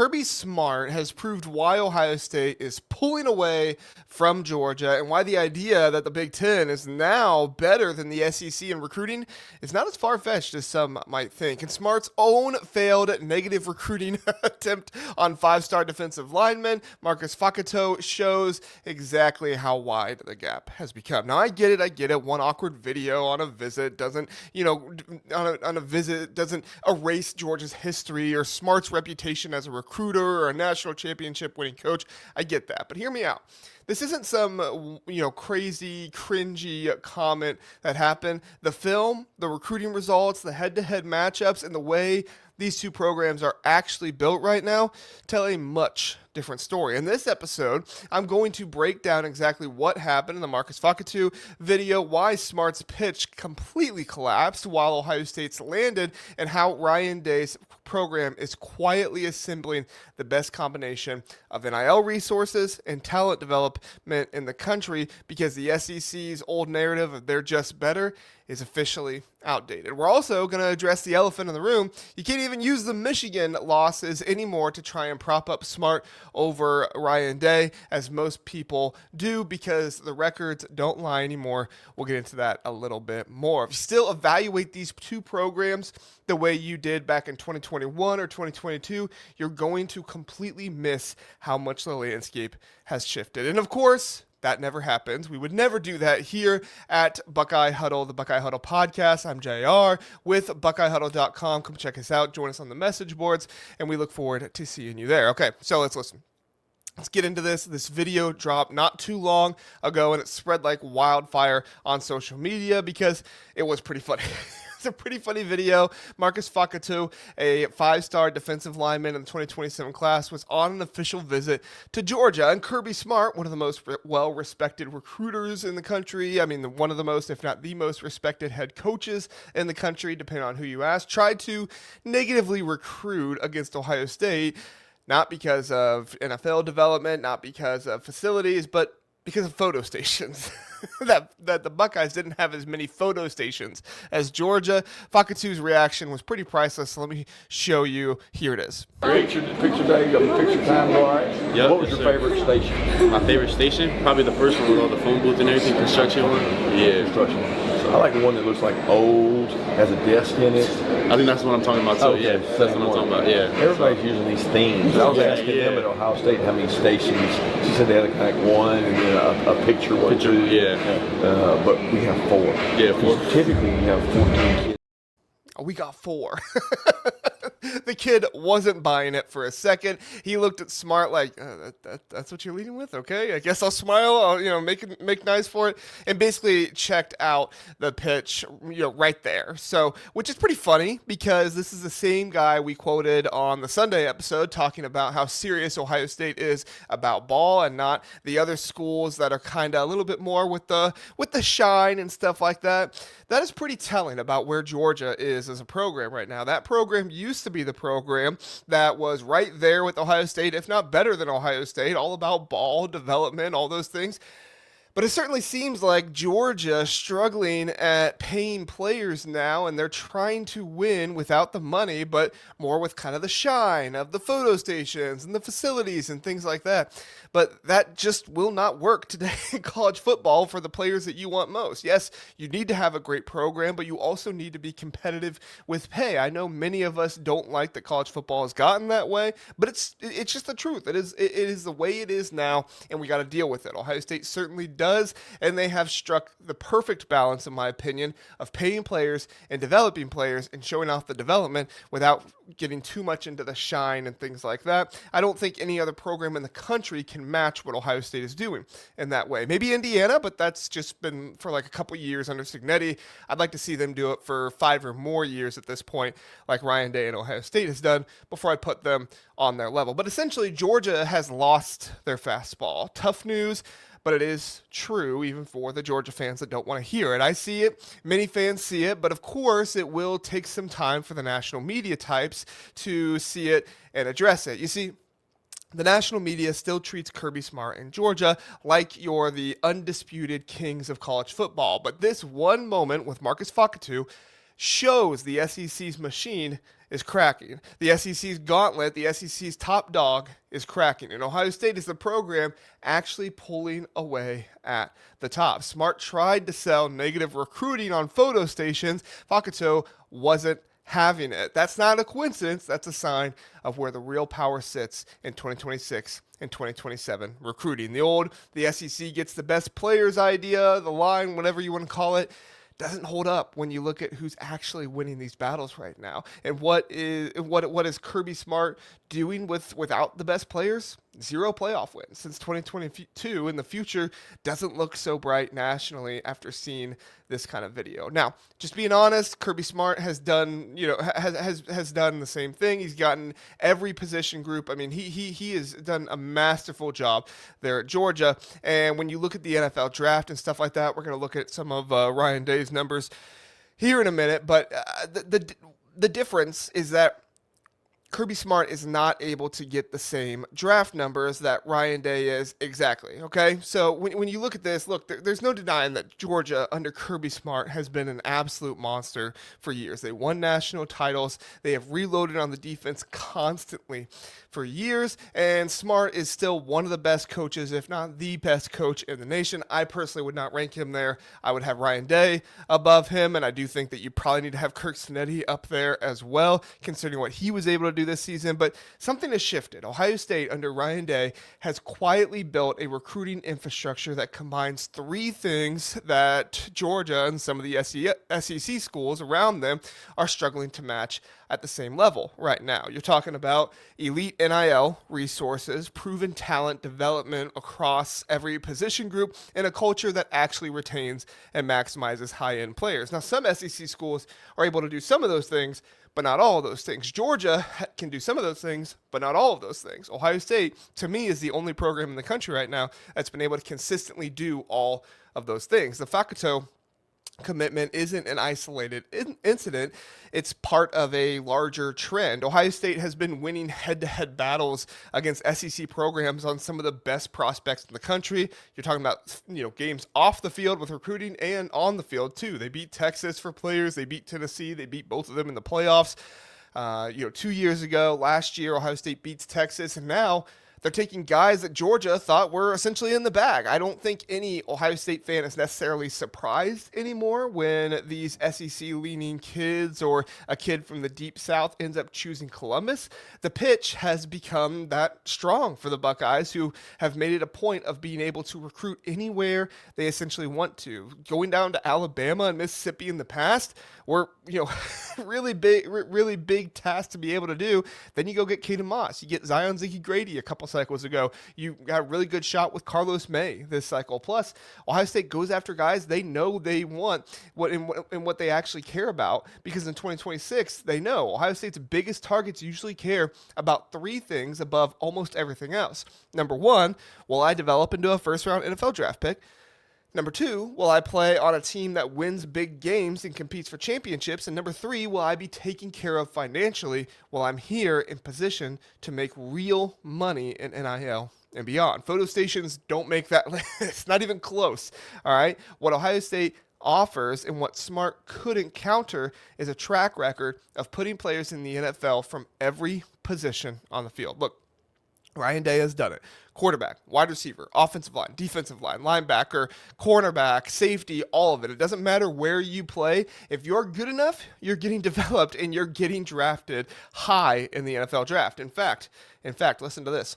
Kirby Smart has proved why Ohio State is pulling away from Georgia and why the idea that the Big Ten is now better than the SEC in recruiting is not as far-fetched as some might think. And Smart's own failed negative recruiting attempt on five-star defensive lineman Marcus Facchetto shows exactly how wide the gap has become. Now, I get it. One awkward video on a visit doesn't, on a visit doesn't erase Georgia's history or Smart's reputation as a recruiter or a national championship winning coach. I get that. But hear me out. This isn't some, crazy, cringy comment that happened. The film, the recruiting results, the head-to-head matchups, and the way these two programs are actually built right now tell a much different story. In this episode, I'm going to break down exactly what happened in the Marcus Facchetto video, why Smart's pitch completely collapsed while Ohio State's landed, and how Ryan Day's program is quietly assembling the best combination of NIL resources and talent development in the country because the SEC's old narrative of they're just better is officially outdated. We're also going to address the elephant in the room. You can't even use the Michigan losses anymore to try and prop up Smart over Ryan Day, as most people do, because the records don't lie anymore. We'll get into that a little bit more. If you still evaluate these two programs the way you did back in 2021 or 2022, you're going to completely miss how much the landscape has shifted. And of course, that never happens. We would never do that here at Buckeye Huddle, the Buckeye Huddle podcast. I'm JR with BuckeyeHuddle.com. Come check us out. Join us on the message boards, and we look forward to seeing you there. Okay, so let's listen. Let's get into this. This video dropped not too long ago, and it spread like wildfire on social media because it was pretty funny. It's a pretty funny video. Marcus Facchetto, a five-star defensive lineman in the 2027 class, was on an official visit to Georgia. And Kirby Smart, one of the most well-respected recruiters in the country, one of the most, if not the most respected head coaches in the country, depending on who you ask, tried to negatively recruit against Ohio State, not because of NFL development, not because of facilities, but because of photo stations. that the Buckeyes didn't have as many photo stations as Georgia. Fakatu's reaction was pretty priceless. So let me show you. Here it is. Picture day, picture time, all right? Yep, what was your favorite station? My favorite station? Probably the first one with all the phone booths and everything, construction one. Yeah. Construction. I like the one that looks like old, has a desk in it. I think that's what I'm talking about too. Okay, yeah, that's what I'm talking about. Yeah. Everybody's using these themes. I was asking them at Ohio State how many stations. She said they had like one and then a picture one. Picture, yeah. But we have four. Yeah, four. Typically we have 14 kids. We got four. The kid wasn't buying it for a second. He looked at Smart like, that's what you're leading with? Okay, I guess I'll smile. I'll, make nice for it. And basically checked out the pitch, right there. So, which is pretty funny because this is the same guy we quoted on the Sunday episode talking about how serious Ohio State is about ball and not the other schools that are kind of a little bit more with the shine and stuff like that. That is pretty telling about where Georgia is as a program right now. That program used to be the program that was right there with Ohio State, if not better than Ohio State, all about ball development, all those things. But it certainly seems like Georgia struggling at paying players now, and they're trying to win without the money, but more with kind of the shine of the photo stations and the facilities and things like that. But that just will not work today in college football for the players that you want most. Yes, you need to have a great program, but you also need to be competitive with pay. I know many of us don't like that college football has gotten that way, but it's just the truth. It is the way it is now, and we got to deal with it. Ohio State certainly does, and they have struck the perfect balance, in my opinion, of paying players and developing players and showing off the development without getting too much into the shine and things like that. I don't think any other program in the country can match what Ohio State is doing in that way. Maybe Indiana, but that's just been for like a couple years under Signetti. I'd like to see them do it for 5 or more years at this point, like Ryan Day and Ohio State has done, before I put them on their level. But essentially, Georgia has lost their fastball. Tough news, but it is true even for the Georgia fans that don't want to hear it. I see it. Many fans see it. But of course, it will take some time for the national media types to see it and address it. You see, the national media still treats Kirby Smart and Georgia like you're the undisputed kings of college football. But this one moment with Marcus Facchetto shows the SEC's machine is cracking. The SEC's gauntlet, the SEC's top dog, is cracking. And Ohio State is the program actually pulling away at the top. Smart tried to sell negative recruiting on photo stations. Fakatu wasn't having it. That's not a coincidence. That's a sign of where the real power sits in 2026 and 2027 recruiting. The SEC gets the best players idea, the line, whatever you want to call it, doesn't hold up when you look at who's actually winning these battles right now. And what is Kirby Smart doing without the best players? 0 playoff wins since 2022, and the future doesn't look so bright nationally after seeing this kind of video. Now, just being honest, Kirby Smart has done, has done the same thing. He's gotten every position group. I mean, he has done a masterful job there at Georgia. And when you look at the NFL draft and stuff like that, we're going to look at some of Ryan Day's numbers here in a minute. But the difference is that Kirby Smart is not able to get the same draft numbers that Ryan Day is exactly, okay? So when you look at this, look, there's no denying that Georgia under Kirby Smart has been an absolute monster for years. They won national titles. They have reloaded on the defense constantly for years, and Smart is still one of the best coaches, if not the best coach in the nation. I personally would not rank him there. I would have Ryan Day above him, and I do think that you probably need to have Kirk Snetti up there as well, considering what he was able to do this season. But something has shifted. Ohio State under Ryan Day has quietly built a recruiting infrastructure that combines 3 things that Georgia and some of the SEC schools around them are struggling to match at the same level right now. You're talking about elite NIL resources, proven talent development across every position group, and a culture that actually retains and maximizes high-end players. Now, some SEC schools are able to do some of those things, but not all of those things. Georgia can do some of those things, but not all of those things. Ohio State, to me, is the only program in the country right now that's been able to consistently do all of those things. The Fakatu commitment isn't an isolated incident. It's part of a larger trend. Ohio State has been winning head-to-head battles against SEC programs on some of the best prospects in the country. You're talking about, games off the field with recruiting and on the field too. They beat Texas for players. They beat Tennessee. They beat both of them in the playoffs. 2 years ago, last year, Ohio State beats Texas, and now they're taking guys that Georgia thought were essentially in the bag. I don't think any Ohio State fan is necessarily surprised anymore when these SEC-leaning kids or a kid from the Deep South ends up choosing Columbus. The pitch has become that strong for the Buckeyes, who have made it a point of being able to recruit anywhere they essentially want to. Going down to Alabama and Mississippi in the past were, really big tasks to be able to do. Then you go get Caden Moss. You get Zion Ziggy-Grady a couple cycles ago. You got a really good shot with Carlos May this cycle. Plus, Ohio State goes after guys they know they want what they actually care about, because in 2026, they know Ohio State's biggest targets usually care about 3 things above almost everything else. Number 1, will I develop into a first-round NFL draft pick? Number 2, will I play on a team that wins big games and competes for championships? And number 3, will I be taken care of financially while I'm here in position to make real money in NIL and beyond? Photo stations don't make that list, not even close, all right? What Ohio State offers and what Smart couldn't counter is a track record of putting players in the NFL from every position on the field. Look, Ryan Day has done it. Quarterback, wide receiver, offensive line, defensive line, linebacker, cornerback, safety, all of it. It doesn't matter where you play. If you're good enough, you're getting developed and you're getting drafted high in the NFL draft. In fact, listen to this.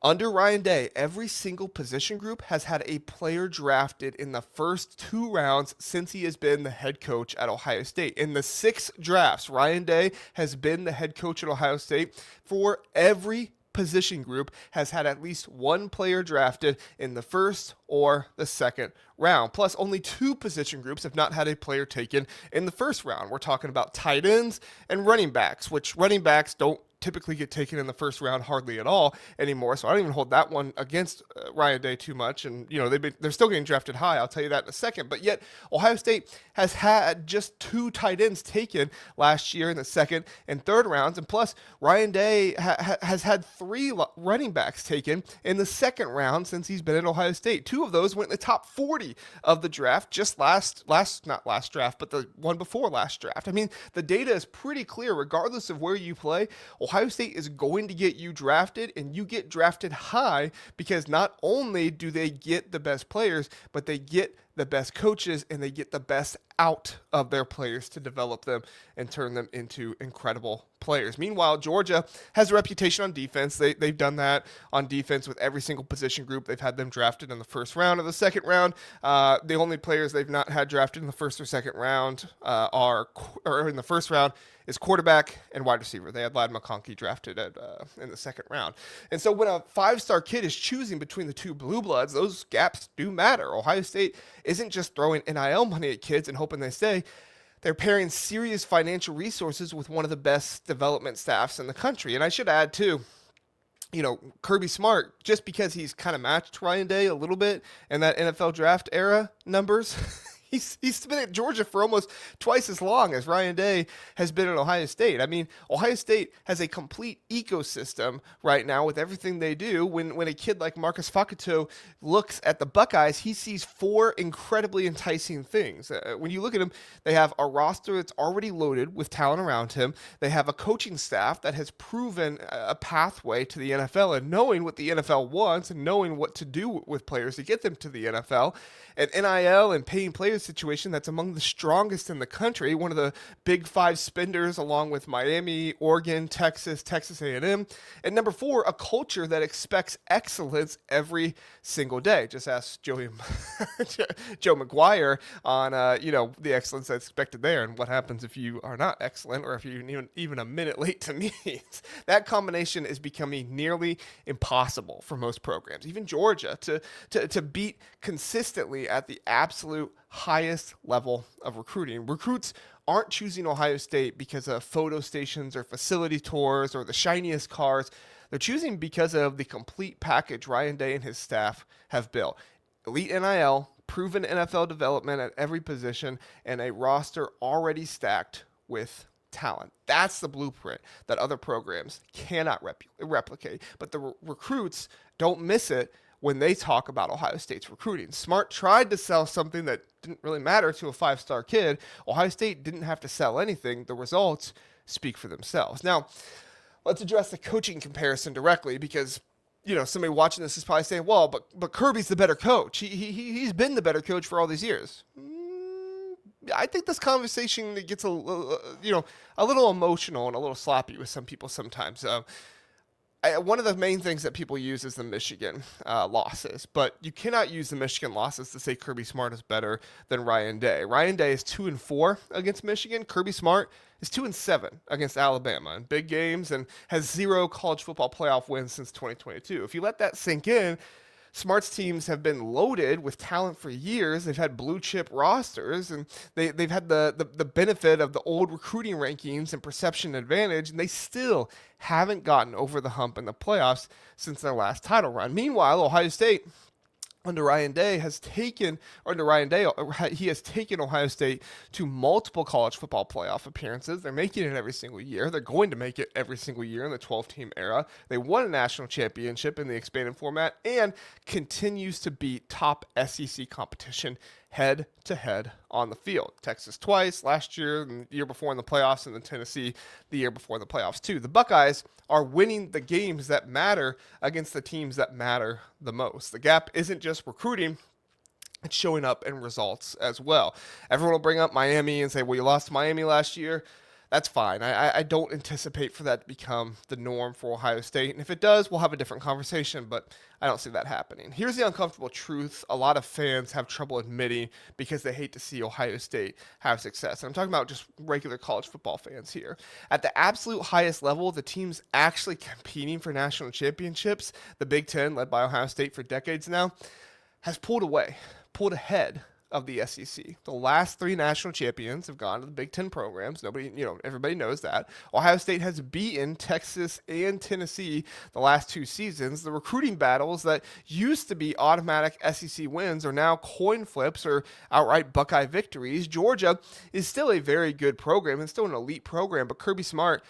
Under Ryan Day, every single position group has had a player drafted in the first 2 rounds since he has been the head coach at Ohio State. In the 6 drafts, Ryan Day has been the head coach at Ohio State. For every position group has had at least 1 player drafted in the first or the second round. Plus, only 2 position groups have not had a player taken in the first round. We're talking about tight ends and running backs, which running backs don't typically get taken in the first round hardly at all anymore. So I don't even hold that one against Ryan Day too much. And, they're still getting drafted high. I'll tell you that in a second. But yet Ohio State has had just 2 tight ends taken last year in the second and third rounds. And plus, Ryan Day has had 3 running backs taken in the second round since he's been at Ohio State. 2 of those went in the top 40 of the draft just not last draft, but the one before last draft. I mean, the data is pretty clear. Regardless of where you play, Ohio State is going to get you drafted, and you get drafted high because not only do they get the best players, but they get the best coaches, and they get the best out of their players to develop them and turn them into incredible players. Meanwhile, Georgia has a reputation on defense. They've done that on defense with every single position group. They've had them drafted in the first round or the second round. The only players they've not had drafted in the first or second round in the first round is quarterback and wide receiver. They had Ladd McConkey drafted in the second round. And so when a 5-star kid is choosing between the 2 blue bloods, those gaps do matter. Ohio State isn't just throwing NIL money at kids and hoping they stay. They're pairing serious financial resources with one of the best development staffs in the country. And I should add, too, Kirby Smart, just because he's kind of matched Ryan Day a little bit in that NFL draft era numbers, he's been at Georgia for almost twice as long as Ryan Day has been at Ohio State. I mean, Ohio State has a complete ecosystem right now with everything they do. When a kid like Marcus Facchetto looks at the Buckeyes, he sees 4 incredibly enticing things. When you look at them, they have a roster that's already loaded with talent around him. They have a coaching staff that has proven a pathway to the NFL and knowing what the NFL wants and knowing what to do with players to get them to the NFL. An NIL and paying players situation that's among the strongest in the country, one of the big 5 spenders along with Miami, Oregon, Texas A&M. And number 4, a culture that expects excellence every single day. Just ask Joe McGuire on the excellence that's expected there and what happens if you are not excellent or if you're even a minute late to meet. That combination is becoming nearly impossible for most programs, even Georgia, to beat consistently at the absolute highest level of recruiting. Recruits aren't choosing Ohio State because of photo stations or facility tours or the shiniest cars. They're choosing because of the complete package Ryan Day and his staff have built. Elite NIL, proven NFL development at every position, and a roster already stacked with talent. That's the blueprint that other programs cannot replicate. But the recruits don't miss it when they talk about Ohio State's recruiting. Smart tried to sell something that didn't really matter to a 5-star kid. Ohio State didn't have to sell anything. The results speak for themselves. Now, let's address the coaching comparison directly because, somebody watching this is probably saying, well, but Kirby's the better coach. He's been the better coach for all these years. I think this conversation gets a little emotional and a little sloppy with some people sometimes. One of the main things that people use is the Michigan losses, but you cannot use the Michigan losses to say Kirby Smart is better than Ryan Day. Ryan Day is 2-4 against Michigan. Kirby Smart is 2-7 against Alabama in big games and has 0 college football playoff wins since 2022. If you let that sink in, Smart's teams have been loaded with talent for years. They've had blue chip rosters, and they've had the benefit of the old recruiting rankings and perception advantage, and they still haven't gotten over the hump in the playoffs since their last title run. Meanwhile, Ohio State under Ryan Day he has taken Ohio State to multiple college football playoff appearances. They're making it every single year. They're going to make it every single year in the 12-team era. They won a national championship in the expanded format and continues to beat top SEC competition head to head on the field. Texas twice last year, and the year before in the playoffs, and then Tennessee the year before in the playoffs too. The Buckeyes are winning the games that matter against the teams that matter the most. The gap isn't just recruiting, it's showing up in results as well. Everyone will bring up Miami and say, well, you lost to Miami last year. That's fine. I don't anticipate for that to become the norm for Ohio State. And if it does, we'll have a different conversation, but I don't see that happening. Here's the uncomfortable truth a lot of fans have trouble admitting because they hate to see Ohio State have success. And I'm talking about just regular college football fans here. At the absolute highest level, the teams actually competing for national championships, the Big Ten, led by Ohio State for decades now, has pulled ahead of the SEC. The last 3 national champions have gone to the Big Ten programs. Everybody knows that. Ohio State has beaten Texas and Tennessee the last 2 seasons. The recruiting battles that used to be automatic SEC wins are now coin flips or outright Buckeye victories. Georgia is still a very good program and still an elite program, but Kirby Smart,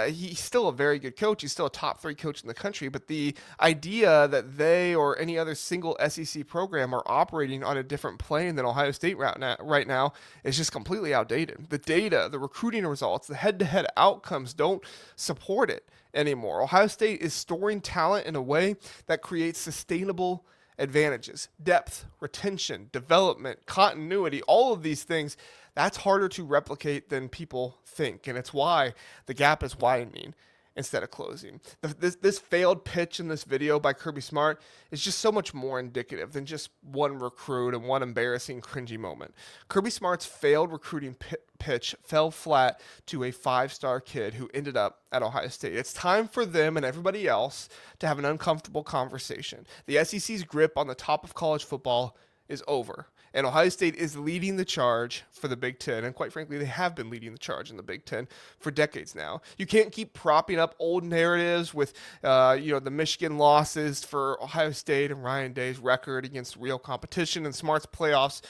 he's still a very good coach. He's still a top 3 coach in the country, but the idea that they or any other single SEC program are operating on a different plane than Ohio State right now is just completely outdated. The data, the recruiting results, the head-to-head outcomes don't support it anymore. Ohio State is storing talent in a way that creates sustainable advantages, depth, retention, development, continuity, all of these things. That's harder to replicate than people think, and it's why the gap is widening instead of closing. This failed pitch in this video by Kirby Smart is just so much more indicative than just one recruit and one embarrassing, cringy moment. Kirby Smart's failed recruiting pitch fell flat to a 5-star kid who ended up at Ohio State. It's time for them and everybody else to have an uncomfortable conversation. The SEC's grip on the top of college football is over. And Ohio State is leading the charge for the Big Ten. And quite frankly, they have been leading the charge in the Big Ten for decades now. You can't keep propping up old narratives with, the Michigan losses for Ohio State and Ryan Day's record against real competition and Smart's playoffs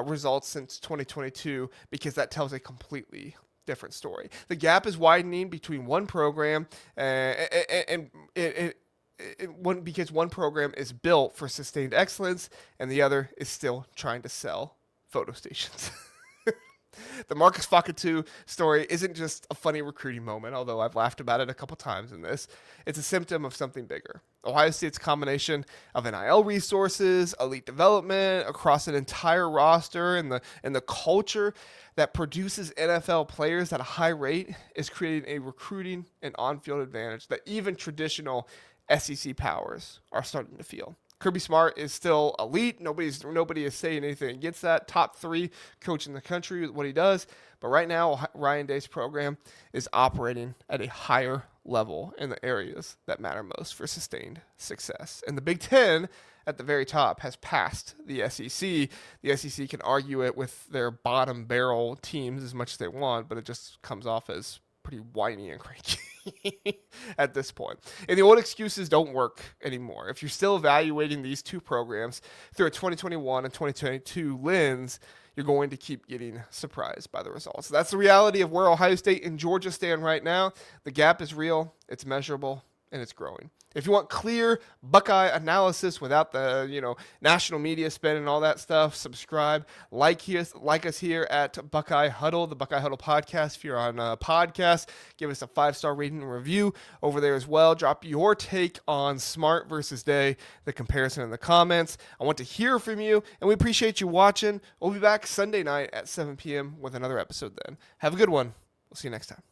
results since 2022, because that tells a completely different story. The gap is widening between one program because one program is built for sustained excellence and the other is still trying to sell photo stations. The Marcus Facchetto story isn't just a funny recruiting moment, although I've laughed about it a couple times in this. It's a symptom of something bigger. Ohio State's combination of NIL resources, elite development across an entire roster, and the culture that produces NFL players at a high rate is creating a recruiting and on-field advantage that even traditional SEC powers are starting to feel. Kirby Smart is still elite. Nobody is saying anything against that. Top 3 coach in the country with what he does. But right now, Ryan Day's program is operating at a higher level in the areas that matter most for sustained success. And the Big Ten at the very top has passed the SEC. The SEC can argue it with their bottom barrel teams as much as they want, but it just comes off as pretty whiny and cranky at this point. And the old excuses don't work anymore. If you're still evaluating these 2 programs through a 2021 and 2022 lens, you're going to keep getting surprised by the results. So that's the reality of where Ohio State and Georgia stand right now. The gap is real, it's measurable, and it's growing. If you want clear Buckeye analysis without the national media spin and all that stuff, subscribe. Like us here at Buckeye Huddle, the Buckeye Huddle podcast. If you're on a podcast, give us a 5-star rating and review over there as well. Drop your take on Smart versus Day, the comparison in the comments. I want to hear from you, and we appreciate you watching. We'll be back Sunday night at 7 p.m. with another episode then. Have a good one. We'll see you next time.